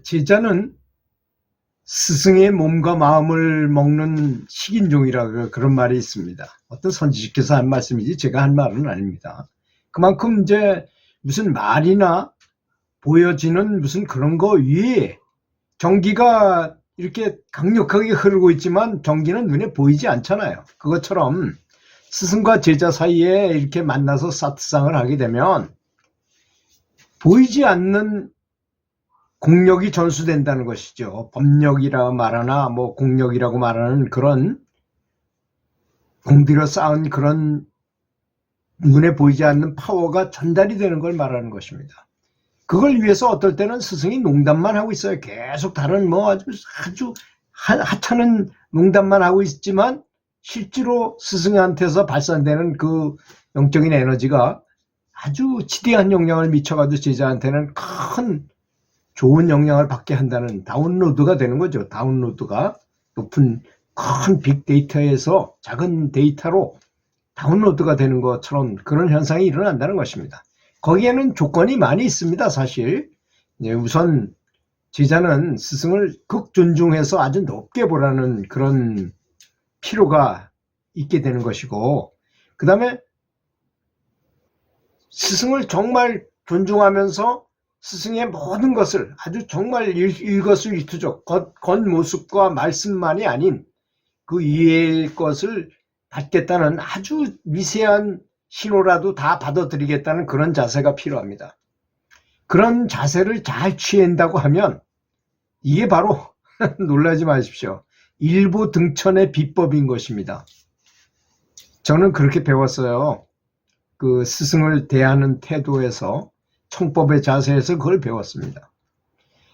제자는 스승의 몸과 마음을 먹는 식인종이라 그런 말이 있습니다. 어떤 선지식께서 한 말씀이지 제가 한 말은 아닙니다. 그만큼 이제 무슨 말이나 보여지는 무슨 그런 거 위에 전기가 이렇게 강력하게 흐르고 있지만 전기는 눈에 보이지 않잖아요. 그것처럼 스승과 제자 사이에 이렇게 만나서 사트상을 하게 되면 보이지 않는 공력이 전수된다는 것이죠. 법력이라 말하나 뭐 공력이라고 말하는 그런 공들여 쌓은 그런 눈에 보이지 않는 파워가 전달이 되는 걸 말하는 것입니다. 그걸 위해서 어떨 때는 스승이 농담만 하고 있어요. 계속 다른 뭐 아주 하찮은 농담만 하고 있지만 실제로 스승한테서 발산되는 그 영적인 에너지가 아주 지대한 영향을 미쳐가지고 제자한테는 큰 좋은 영향을 받게 한다는 다운로드가 되는 거죠. 다운로드가 높은 큰 빅데이터에서 작은 데이터로 다운로드가 되는 것처럼 그런 현상이 일어난다는 것입니다. 거기에는 조건이 많이 있습니다. 사실 우선 제자는 스승을 극존중해서 아주 높게 보라는 그런 필요가 있게 되는 것이고, 그 다음에 스승을 정말 존중하면서 스승의 모든 것을 아주 정말 일거수일투족 겉모습과 말씀만이 아닌 그 이외의 것을 받겠다는 아주 미세한 신호라도 다 받아들이겠다는 그런 자세가 필요합니다. 그런 자세를 잘 취한다고 하면 이게 바로 놀라지 마십시오. 일부 등천의 비법인 것입니다. 저는 그렇게 배웠어요. 그 스승을 대하는 태도에서, 청법의 자세에서 그걸 배웠습니다.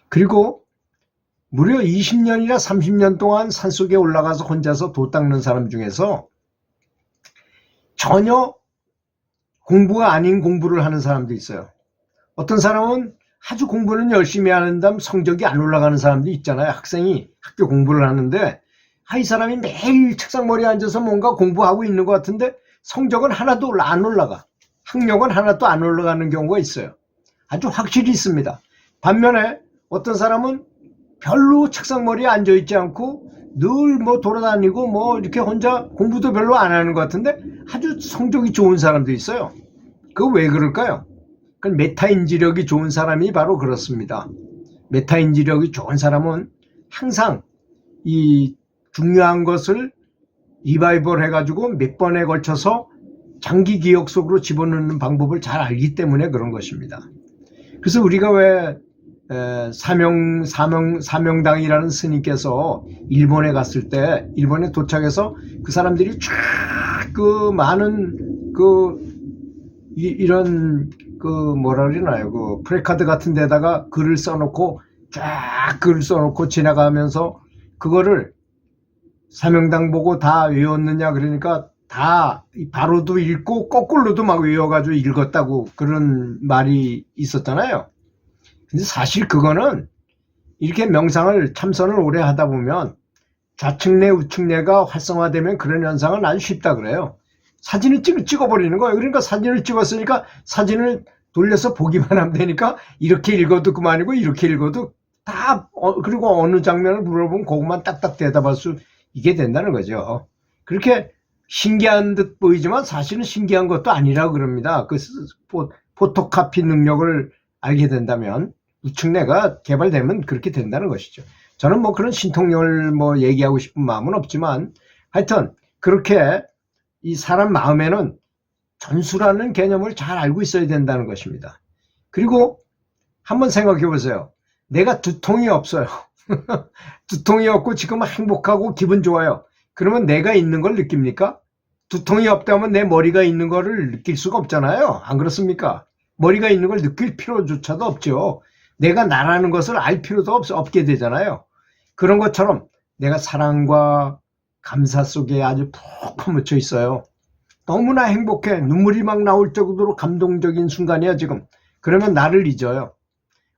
그리고 무려 20년이나 30년 동안 산속에 올라가서 혼자서 도 닦는 사람 중에서 전혀 공부가 아닌 공부를 하는 사람도 있어요. 어떤 사람은 아주 공부는 열심히 하는데 성적이 안 올라가는 사람도 있잖아요. 학생이 학교 공부를 하는데 이 사람이 매일 책상머리에 앉아서 뭔가 공부하고 있는 것 같은데 성적은 하나도 안 올라가. 학력은 하나도 안 올라가는 경우가 있어요. 아주 확실히 있습니다. 반면에 어떤 사람은 별로 책상머리에 앉아있지 않고 늘 뭐 돌아다니고 뭐 이렇게 혼자 공부도 별로 안 하는 것 같은데 아주 성적이 좋은 사람도 있어요. 그거 왜 그럴까요? 그 메타인지력이 좋은 사람이 바로 그렇습니다. 메타인지력이 좋은 사람은 항상 이 중요한 것을 리바이벌 해가지고 몇 번에 걸쳐서 장기 기억 속으로 집어넣는 방법을 잘 알기 때문에 그런 것입니다. 그래서 우리가 왜 사명당이라는 스님께서 일본에 갔을 때, 일본에 도착해서 그 사람들이 쫙 그 많은 이런 뭐라 그러나요? 그 프레카드 같은 데다가 글을 써놓고 쫙 글을 써놓고 지나가면서 그거를 사명당 보고 다 외웠느냐 그러니까 다 바로도 읽고 거꾸로도 막 외워가지고 읽었다고 그런 말이 있었잖아요. 근데 사실 그거는 이렇게 명상을 참선을 오래 하다 보면 좌측뇌 우측뇌가 활성화되면 그런 현상은 아주 쉽다 그래요. 사진을 찍어버리는 거예요. 그러니까 사진을 찍었으니까 사진을 돌려서 보기만 하면 되니까 이렇게 읽어도 그만이고 이렇게 읽어도 다 그리고 어느 장면을 물어보면 그것만 딱딱 대답할 수 있게 된다는 거죠. 그렇게 신기한 듯 보이지만 사실은 신기한 것도 아니라고 그럽니다. 그 포토카피 능력을 알게 된다면 우측뇌가 개발되면 그렇게 된다는 것이죠. 저는 뭐 그런 신통력을 뭐 얘기하고 싶은 마음은 없지만 하여튼 그렇게 이 사람 마음에는 전수라는 개념을 잘 알고 있어야 된다는 것입니다. 그리고 한번 생각해 보세요. 내가 두통이 없어요. 두통이 없고 지금 행복하고 기분 좋아요. 그러면 내가 있는 걸 느낍니까? 두통이 없다면 내 머리가 있는 거를 느낄 수가 없잖아요. 안 그렇습니까? 머리가 있는 걸 느낄 필요조차도 없죠. 내가 나라는 것을 알 필요도 없게 되잖아요. 그런 것처럼 내가 사랑과 감사 속에 아주 푹 파묻혀 있어요. 너무나 행복해. 눈물이 막 나올 정도로 감동적인 순간이야 지금. 그러면 나를 잊어요.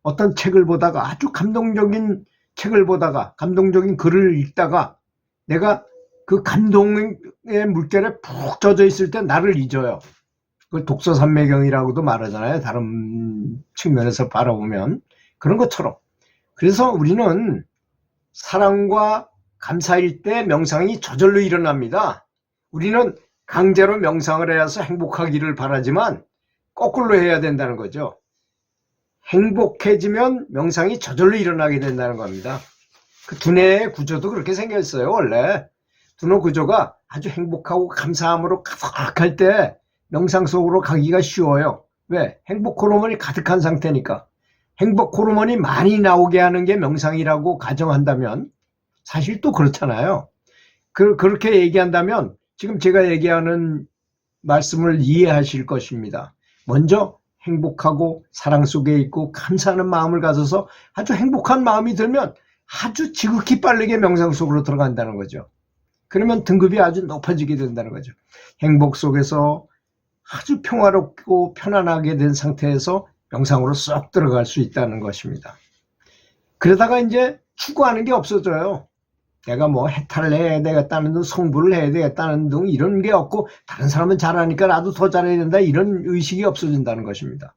어떤 책을 보다가 아주 감동적인 책을 보다가 감동적인 글을 읽다가 내가 그 감동의 물결에 푹 젖어 있을 때 나를 잊어요. 그걸 독서산매경이라고도 말하잖아요. 다른 측면에서 바라보면. 그런 것처럼 그래서 우리는 사랑과 감사일 때 명상이 저절로 일어납니다. 우리는 강제로 명상을 해서 행복하기를 바라지만 거꾸로 해야 된다는 거죠. 행복해지면 명상이 저절로 일어나게 된다는 겁니다. 그 두뇌의 구조도 그렇게 생겼어요. 원래 두뇌 구조가 아주 행복하고 감사함으로 가득할 때 명상 속으로 가기가 쉬워요. 왜? 행복 호르몬이 가득한 상태니까. 행복 호르몬이 많이 나오게 하는 게 명상이라고 가정한다면 사실 또 그렇잖아요. 그렇게 얘기한다면 지금 제가 얘기하는 말씀을 이해하실 것입니다. 먼저 행복하고 사랑 속에 있고 감사하는 마음을 가져서 아주 행복한 마음이 들면 아주 지극히 빠르게 명상 속으로 들어간다는 거죠. 그러면 등급이 아주 높아지게 된다는 거죠. 행복 속에서 아주 평화롭고 편안하게 된 상태에서 명상으로 쏙 들어갈 수 있다는 것입니다. 그러다가 이제 추구하는 게 없어져요. 내가 뭐 해탈을 해야 되겠다는 등, 성불을 해야 되겠다는 등 이런 게 없고 다른 사람은 잘하니까 나도 더 잘해야 된다 이런 의식이 없어진다는 것입니다.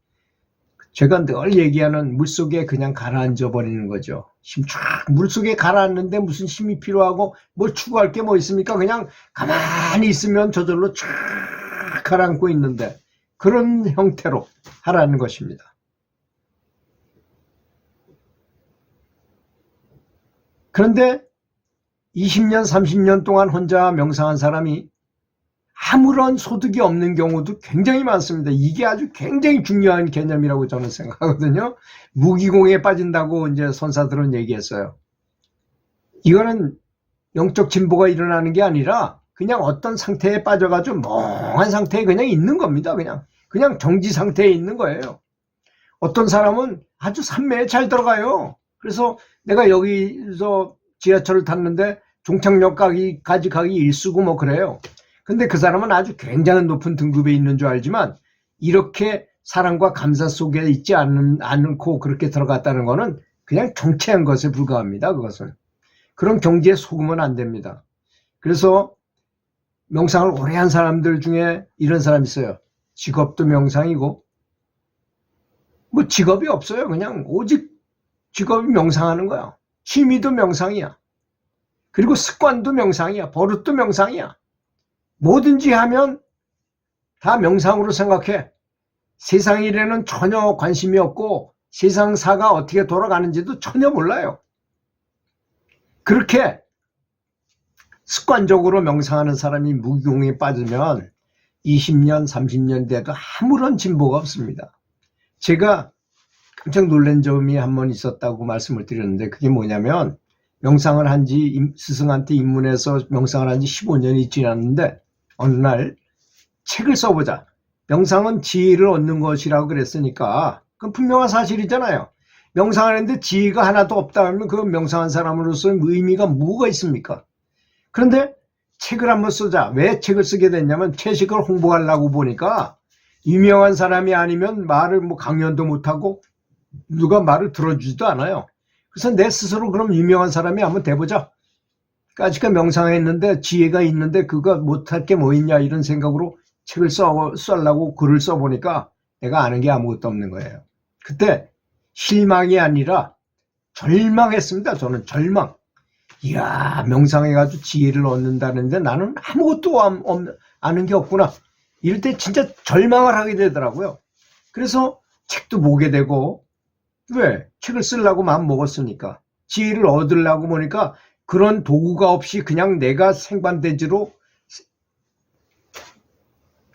제가 늘 얘기하는 물속에 그냥 가라앉아 버리는 거죠. 힘 쫙 물속에 가라앉는데 무슨 힘이 필요하고 뭘 추구할 게 뭐 있습니까? 그냥 가만히 있으면 저절로 쫙 가라앉고 있는데 그런 형태로 하라는 것입니다. 그런데 20년, 30년 동안 혼자 명상한 사람이 아무런 소득이 없는 경우도 굉장히 많습니다. 이게 아주 굉장히 중요한 개념이라고 저는 생각하거든요. 무기공에 빠진다고 이제 선사들은 얘기했어요. 이거는 영적 진보가 일어나는 게 아니라 그냥 어떤 상태에 빠져가지고 멍한 상태에 그냥 있는 겁니다. 그냥 정지 상태에 있는 거예요. 어떤 사람은 아주 산매에 잘 들어가요. 그래서 내가 여기서 지하철을 탔는데 종착역까지 가기 일수고 뭐 그래요. 근데 그 사람은 아주 굉장히 높은 등급에 있는 줄 알지만 이렇게 사랑과 감사 속에 있지 않고 그렇게 들어갔다는 거는 그냥 정체한 것에 불과합니다. 그것은. 그런 경지에 속으면 안 됩니다. 그래서 명상을 오래 한 사람들 중에 이런 사람이 있어요. 직업도 명상이고 뭐 직업이 없어요. 그냥 오직 직업이 명상하는 거야. 취미도 명상이야. 그리고 습관도 명상이야. 버릇도 명상이야. 뭐든지 하면 다 명상으로 생각해. 세상 일에는 전혀 관심이 없고 세상사가 어떻게 돌아가는지도 전혀 몰라요. 그렇게 습관적으로 명상하는 사람이 무기공에 빠지면 20년, 30년 돼도 아무런 진보가 없습니다. 제가 깜짝 놀란 점이 한 번 있었다고 말씀을 드렸는데 그게 뭐냐면 명상을 한지 스승한테 입문해서 명상을 한지 15년이 지났는데 어느 날 책을 써보자. 명상은 지혜를 얻는 것이라고 그랬으니까 그건 분명한 사실이잖아요. 명상하는데 지혜가 하나도 없다 하면 그 명상한 사람으로서 의미가 뭐가 있습니까? 그런데 책을 한번 쓰자. 왜 책을 쓰게 됐냐면 채식을 홍보하려고 보니까 유명한 사람이 아니면 말을 뭐 강연도 못하고 누가 말을 들어주지도 않아요. 그래서 내 스스로 그럼 유명한 사람이 한번 돼보자. 까짓까 명상했는데 지혜가 있는데 그거 못할 게 뭐 있냐 이런 생각으로 책을 써려고 글을 써보니까 내가 아는 게 아무것도 없는 거예요. 그때 실망이 아니라 절망했습니다. 저는 절망. 이야, 명상해가지고 지혜를 얻는다는데 나는 아무것도 아는 게 없구나. 이럴 때 진짜 절망을 하게 되더라고요. 그래서 책도 보게 되고 왜? 책을 쓰려고 마음 먹었으니까. 지혜를 얻으려고 보니까 그런 도구가 없이 그냥 내가 생반대지로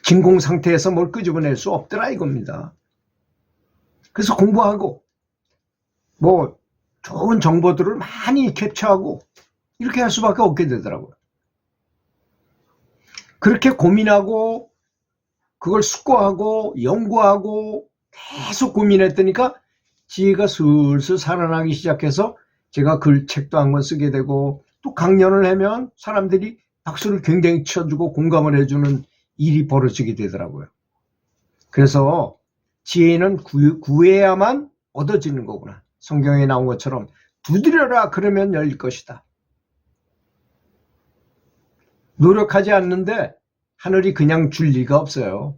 진공 상태에서 뭘 끄집어낼 수 없더라 이겁니다. 그래서 공부하고 뭐 좋은 정보들을 많이 캡처하고 이렇게 할 수밖에 없게 되더라고요. 그렇게 고민하고 그걸 숙고하고 연구하고 계속 고민했더니까 지혜가 슬슬 살아나기 시작해서 제가 책도 한 권 쓰게 되고 또 강연을 하면 사람들이 박수를 굉장히 쳐주고 공감을 해주는 일이 벌어지게 되더라고요. 그래서 지혜는 구해야만 얻어지는 거구나. 성경에 나온 것처럼 두드려라 그러면 열릴 것이다. 노력하지 않는데 하늘이 그냥 줄 리가 없어요.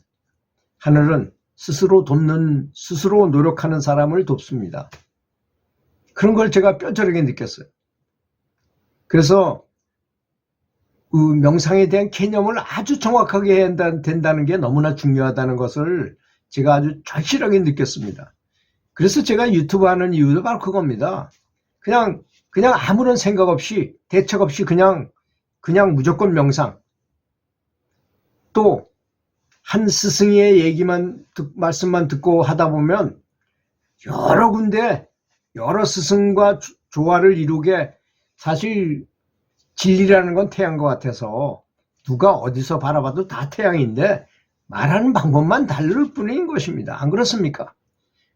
하늘은 스스로 돕는, 스스로 노력하는 사람을 돕습니다. 그런 걸 제가 뼈저리게 느꼈어요. 그래서 그 명상에 대한 개념을 아주 정확하게 해야 된다는 게 너무나 중요하다는 것을 제가 아주 절실하게 느꼈습니다. 그래서 제가 유튜브 하는 이유도 바로 그겁니다. 그냥 아무런 생각 없이, 대책 없이 그냥 무조건 명상. 또 한 스승의 말씀만 듣고 하다 보면 여러 군데 여러 스승과 조화를 이루게, 사실 진리라는 건 태양과 같아서 누가 어디서 바라봐도 다 태양인데 말하는 방법만 다를 뿐인 것입니다. 안 그렇습니까?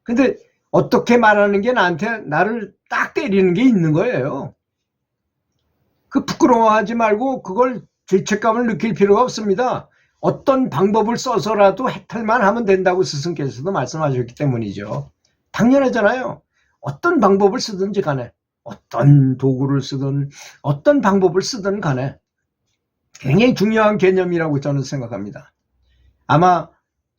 근데 어떻게 말하는 게 나를 딱 때리는 게 있는 거예요. 그 부끄러워하지 말고 그걸 죄책감을 느낄 필요가 없습니다. 어떤 방법을 써서라도 해탈만 하면 된다고 스승께서도 말씀하셨기 때문이죠. 당연하잖아요. 어떤 방법을 쓰든지 간에, 어떤 도구를 쓰든 어떤 방법을 쓰든 간에 굉장히 중요한 개념이라고 저는 생각합니다. 아마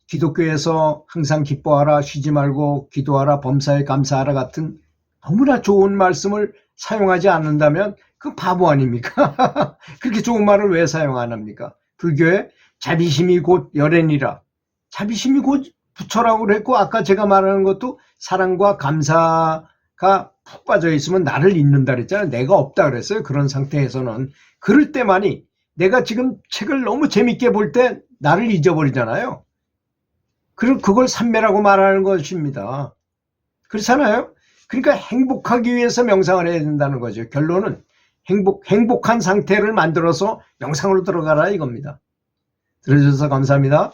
기독교에서 항상 기뻐하라, 쉬지 말고 기도하라, 범사에 감사하라 같은 너무나 좋은 말씀을 사용하지 않는다면 그 바보 아닙니까? 그렇게 좋은 말을 왜 사용 안 합니까? 불교에 자비심이 곧 열애니라. 자비심이 곧 부처라고 그랬고, 아까 제가 말하는 것도 사랑과 감사가 푹 빠져 있으면 나를 잊는다 그랬잖아요. 내가 없다 그랬어요. 그런 상태에서는. 그럴 때만이, 내가 지금 책을 너무 재밌게 볼 때 나를 잊어버리잖아요. 그걸 삼매라고 말하는 것입니다. 그렇잖아요. 그러니까 행복하기 위해서 명상을 해야 된다는 거죠. 결론은 행복한 상태를 만들어서 명상으로 들어가라 이겁니다. 들어주셔서 감사합니다.